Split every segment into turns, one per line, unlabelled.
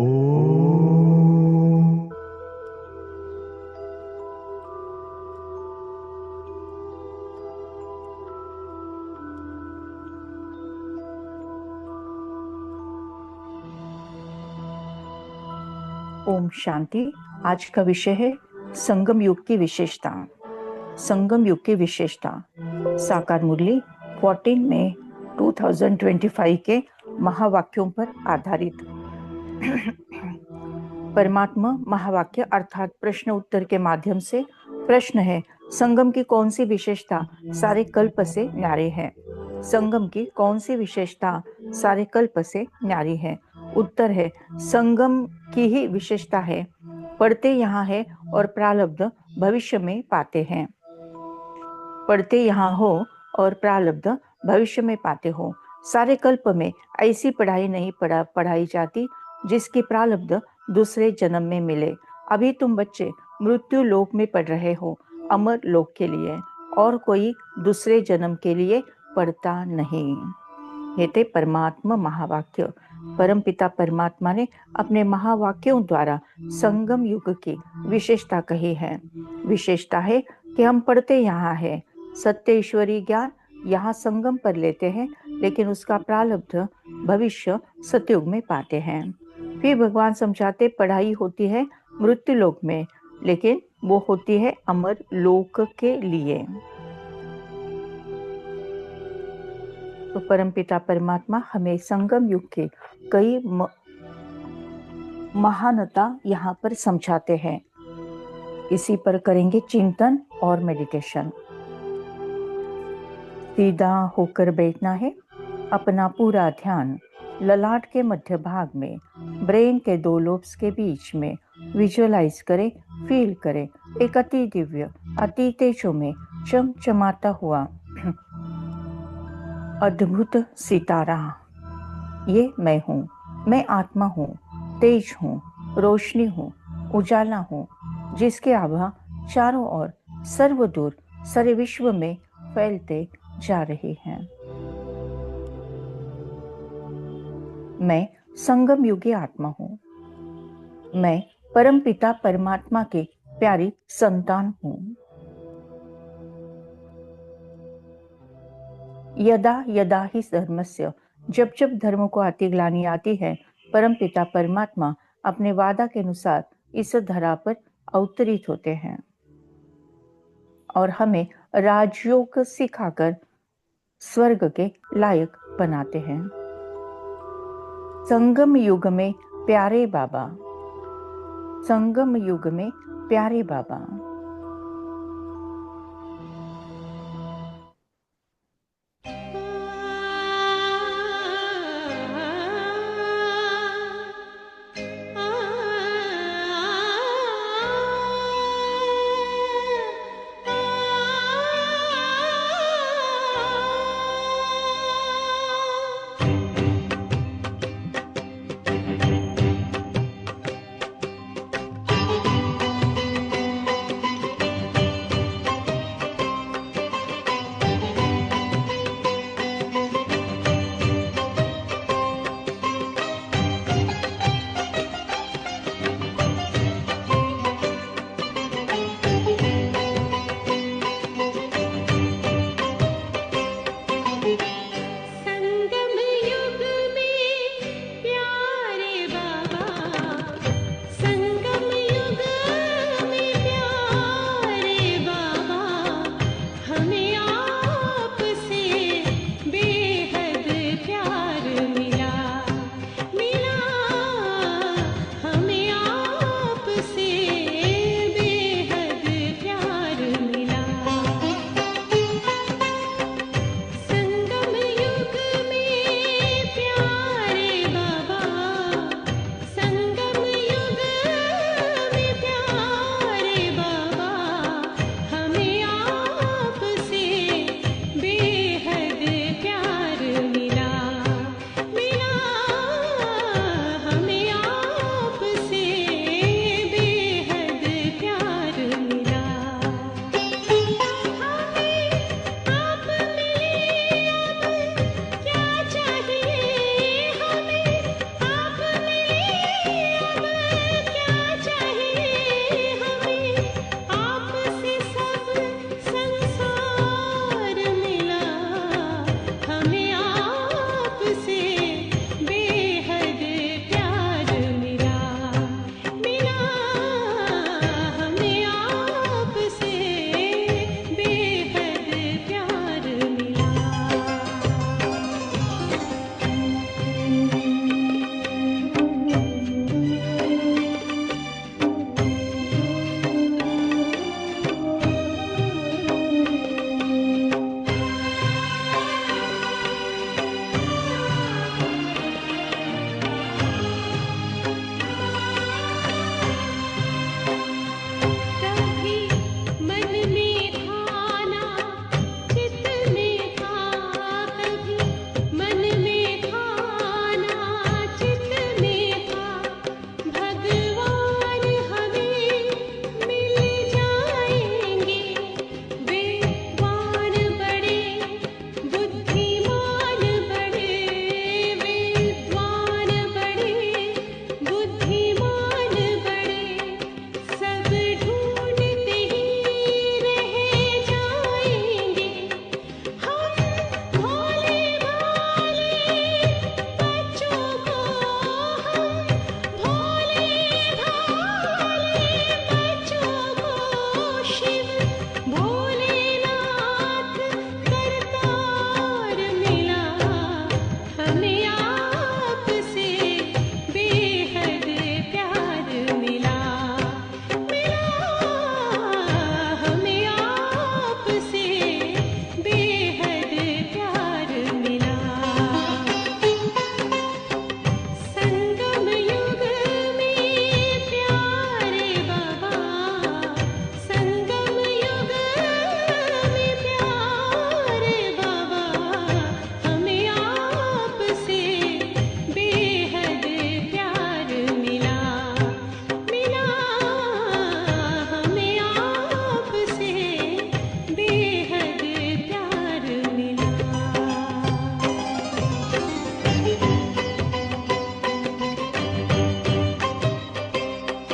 ओम।
ओम शांति। आज का विषय है संगम युग की विशेषता। संगम युग की विशेषता साकार मुरली 14 मई 2025 के महावाक्यों पर आधारित। परमात्मा महावाक्य अर्थात प्रश्न उत्तर के माध्यम से प्रश्न है, संगम की कौन सी विशेषता सारे कल्प से न्यारी है? संगम की कौन सी विशेषता सारे कल्प से न्यारी है? उत्तर है, संगम की ही विशेषता है। पढ़ते यहाँ है और प्रारब्ध भविष्य में पाते हैं। पढ़ते यहाँ हो और प्रारब्ध भविष्य में पाते हो। सारे कल्प में ऐसी पढ़ाई नहीं पढ़ाई जाती जिसकी प्रारब्ध दूसरे जन्म में मिले। अभी तुम बच्चे मृत्यु लोक में पढ़ रहे हो, अमर लोक के लिए, और कोई दूसरे जन्म के लिए पढ़ता नहीं। ये थे परमात्मा महावाक्य। परमपिता परमात्मा ने अपने महावाक्यों द्वारा संगम युग की विशेषता कही है। विशेषता है कि हम पढ़ते यहाँ है, सत्य ईश्वरी ज्ञान यहाँ संगम पर लेते हैं, लेकिन उसका प्रारब्ध भविष्य सतयुग में पाते हैं। फिर भगवान समझाते, पढ़ाई होती है मृत्यु लोक में, लेकिन वो होती है अमर लोक के लिए। तो परमपिता परमात्मा हमें संगम युग के कई महानता यहाँ पर समझाते हैं। इसी पर करेंगे चिंतन और मेडिटेशन। सीधा होकर बैठना है। अपना पूरा ध्यान ललाट के मध्य भाग में, ब्रेन के 2 लोब्स के बीच में विजुअलाइज करें, फील करें एक अति दिव्य, अति तेजों में चमचमाता हुआ अद्भुत सितारा। ये मैं हूँ, मैं आत्मा हूँ, तेज हूँ, रोशनी हूँ, उजाला हूँ, जिसके आभा चारों ओर सर्वदूर सारे विश्व में फैलते जा रहे हैं। मैं संगम युगी आत्मा हूँ। मैं परमपिता परमात्मा के प्यारी संतान हूँ। यदा यदा ही धर्मस्य, जब जब धर्म को ग्लानि आती है, परमपिता परमात्मा अपने वादा के अनुसार इस धरा पर अवतरित होते हैं और हमें राजयोग सिखाकर स्वर्ग के लायक बनाते हैं। संगम युग में प्यारे बाबा, संगम युग में प्यारे बाबा।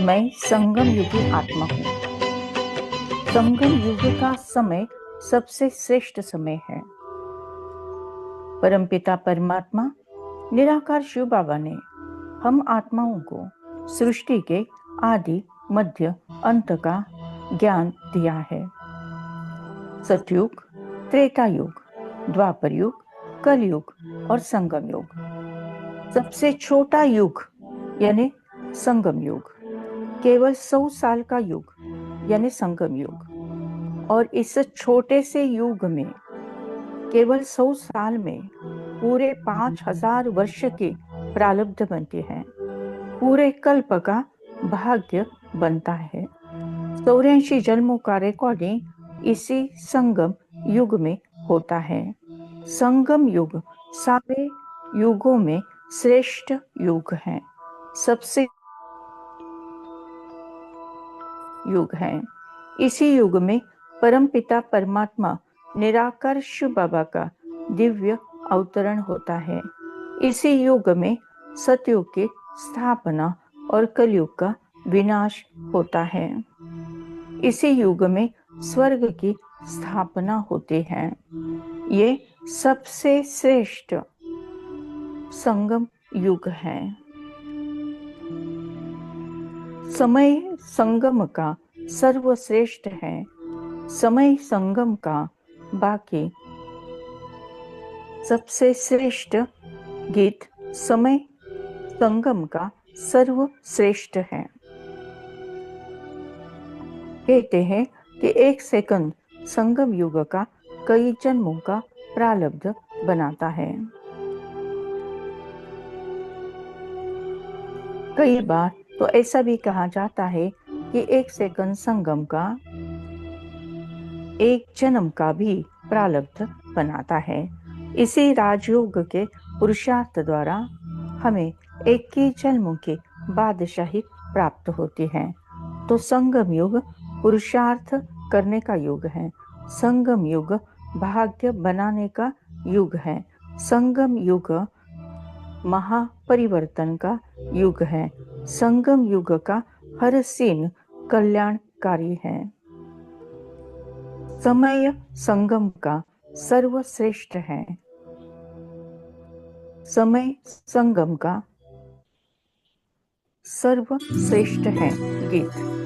मैं संगम युगी आत्मा हूँ। संगम युग का समय सबसे श्रेष्ठ समय है। परमपिता परमात्मा निराकार शिव बाबा ने हम आत्माओं को सृष्टि के आदि मध्य अंत का ज्ञान दिया है। सतयुग, त्रेता युग, द्वापर युग, कलयुग और संगम युग। सबसे छोटा युग यानी संगम युग केवल 100 साल का युग यानी संगम युग, और इस छोटे से युग में केवल 100 साल में पूरे 5000 वर्ष की प्रारब्ध बनती है। पूरे कल्प का भाग्य बनता है। 84 जन्मों का रिकॉर्डिंग इसी संगम युग में होता है। संगम युग सारे युगों में श्रेष्ठ युग है, सबसे युग है। इसी युग में परमपिता परमात्मा निराकार शिव बाबा का दिव्य अवतरण होता है। इसी युग में सतयुग की स्थापना और कलयुग का विनाश होता है। इसी युग में स्वर्ग की स्थापना होती है। ये सबसे श्रेष्ठ संगम युग है। समय संगम का सर्वश्रेष्ठ है। समय संगम का बाकी सबसे श्रेष्ठ गीत समय संगम का सर्वश्रेष्ठ है। कहते हैं कि 1 सेकंड संगम युग का कई जन्मों का प्रारब्ध बनाता है। कई बार तो ऐसा भी कहा जाता है कि 1 सेकंड संगम का 1 जन्म का भी प्रारब्ध बनाता है। इसी राजयोग के पुरुषार्थ द्वारा हमें 21 जन्मों की बादशाही प्राप्त होती है। तो संगम युग पुरुषार्थ करने का युग है। संगम युग भाग्य बनाने का युग है। संगम युग महापरिवर्तन का युग है। संगम युग का हर सीन कल्याणकारी है। समय संगम का सर्वश्रेष्ठ है। समय संगम का सर्वश्रेष्ठ है गीत।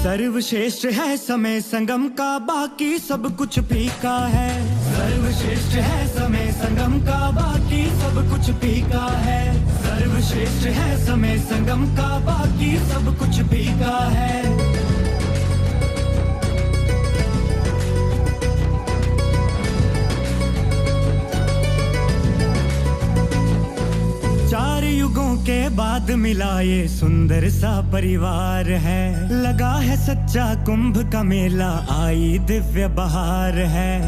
सर्वश्रेष्ठ है समय संगम का, बाकी सब कुछ फीका है। सर्वश्रेष्ठ है समय संगम का, बाकी सब कुछ फीका है। सर्वश्रेष्ठ है समय संगम का, बाकी सब कुछ फीका है। युगों के बाद मिला ये सुंदर सा परिवार है। लगा है सच्चा कुंभ का मेला, आई दिव्य बहार है।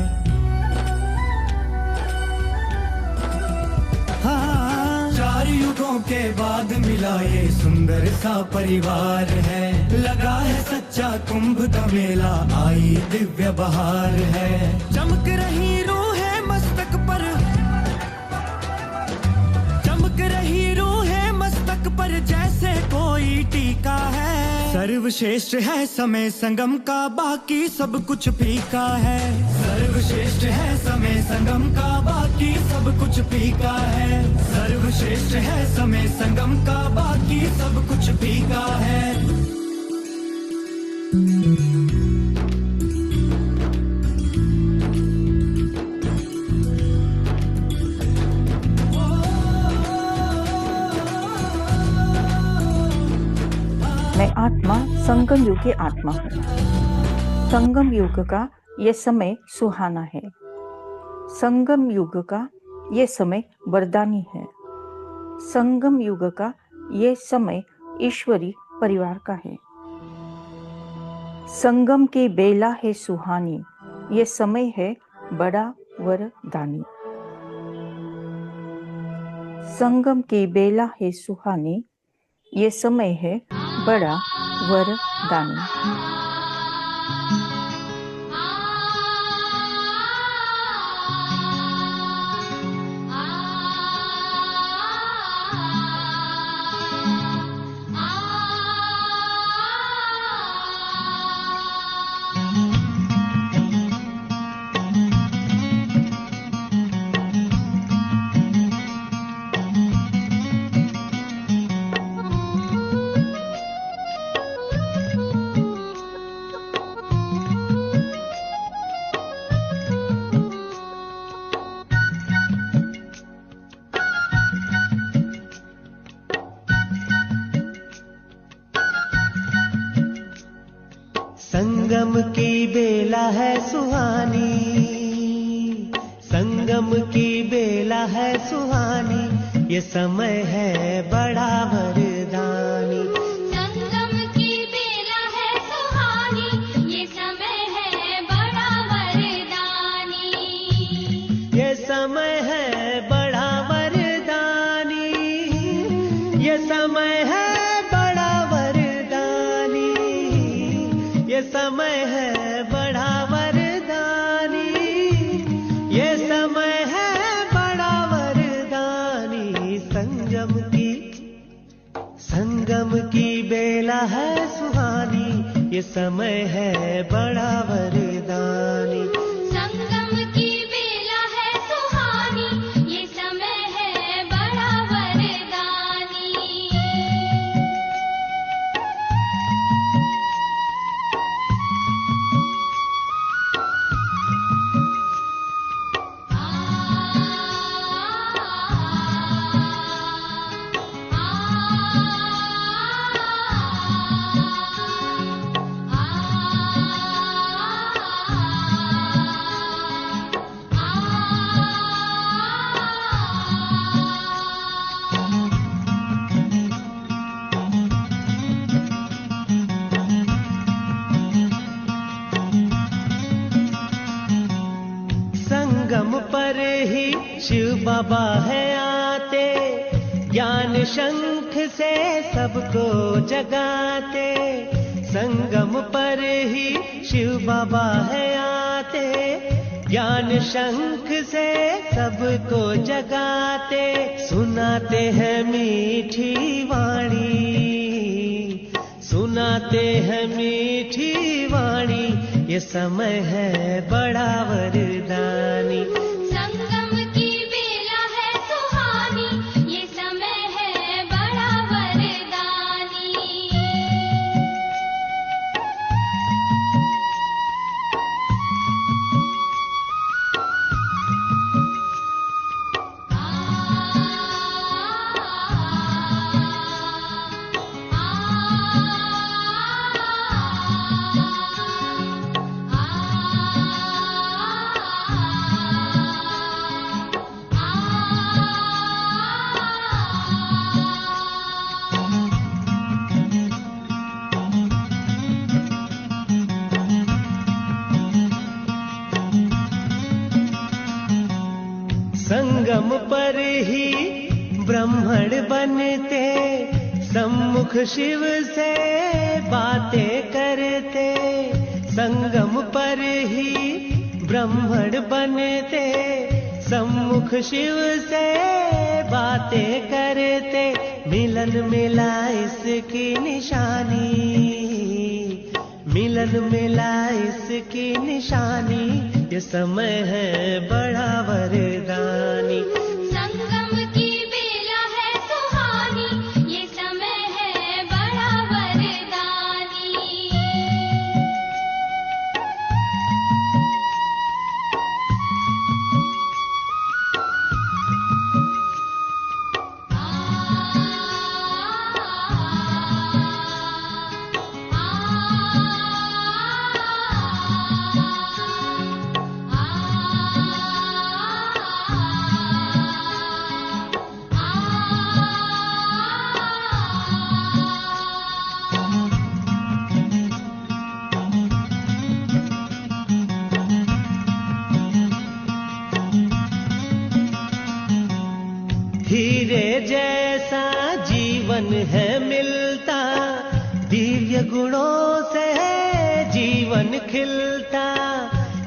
हाँ, 4 युगों के बाद मिला ये सुंदर सा परिवार है। लगा है सच्चा कुंभ का मेला, आई दिव्य बहार है। चमक रही रूहें मस्तक पर, चमक रही पर जैसे कोई टीका है। सर्वश्रेष्ठ है समय संगम का, बाकी सब कुछ फीका है। सर्वश्रेष्ठ है समय संगम का, बाकी सब कुछ फीका है। सर्वश्रेष्ठ है समय संगम का, बाकी सब कुछ फीका है।
मैं आत्मा संगम युग की आत्मा हूँ। संगम युग का ये समय सुहाना है। संगम युग का ये समय वरदानी है। संगम युग का ये समय ईश्वरी परिवार का है। संगम की बेला है सुहानी, ये समय है बड़ा वरदानी। संगम की बेला है सुहानी, ये समय है बड़ा वरदानी।
संगम की बेला है सुहानी, संगम की बेला है सुहानी, ये समय है बड़ा वरदानी।
संगम की बेला है सुहानी, ये समय है बड़ा वरदानी।
ये समय है बड़ा वरदानी, ये समय है बड़ा वरदानी, ये समय है बड़ा वरदानी, ये समय है बड़ा वरदानी। संगम की बेला है सुहानी, ये समय है बड़ा वरदानी।
संगम की बेला है सुहानी, ये समय है बड़ा वरदानी।
संगम पर ही शिव बाबा है आते, ज्ञान शंख से सबको जगाते। संगम पर ही शिव बाबा है आते, ज्ञान शंख से सबको जगाते। सुनाते हैं मीठी वाणी, सुनाते हैं मीठी वाणी, ये समय है बड़ा वरदानी।
संगम की बेला है सुहानी, ये समय है बड़ा वरदानी।
संगम पर ही ब्राह्मण बनते, सम्मुख शिव से बातें करते। संगम पर ही ब्राह्मण बनते, सम्मुख शिव से बातें करते। मिलन मिला इसकी निशानी, मिलन मिला इसकी निशानी, ये समय है बड़ा वरदानी।
संगम की बेला है सुहानी, ये समय है बड़ा वरदानी। आ
जीवन है मिलता, दिव्य गुणों से जीवन खिलता,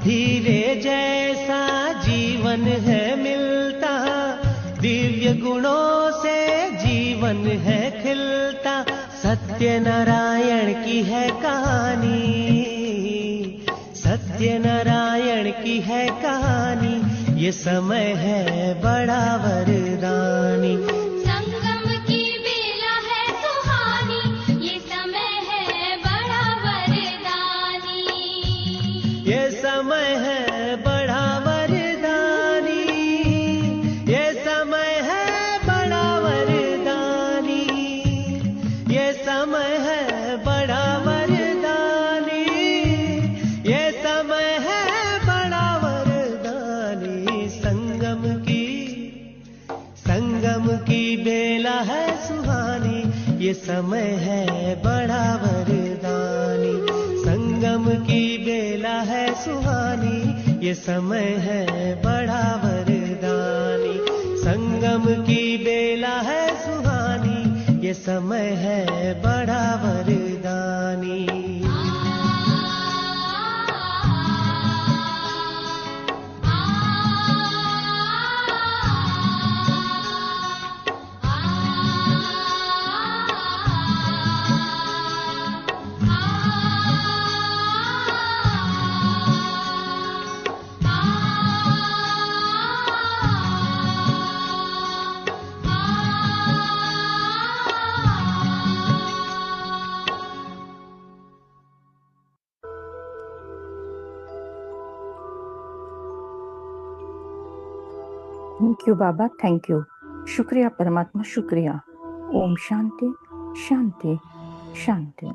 हीरे जैसा जीवन है मिलता, दिव्य गुणों से जीवन है खिलता। सत्य नारायण की है कहानी, सत्य नारायण की है कहानी, ये समय है बड़ा वरदानी।
संगम की बेला है सुहानी, ये समय है बड़ा वरदानी।
ये समय है बड़ा वरदानी, ये समय है बड़ा वरदानी, ये समय है बड़ा वरदानी, ये समय है बड़ा वरदानी। संगम की बेला है सुहानी, ये समय है बड़ा वरदानी। संगम की बेला है सुहानी, ये समय है बड़ा वरदानी। संगम की बेला है सुहानी, ये समय है बड़ा वरदानी।
थैंक यू बाबा, थैंक यू। शुक्रिया परमात्मा, शुक्रिया। ओम शांति शांति शांति।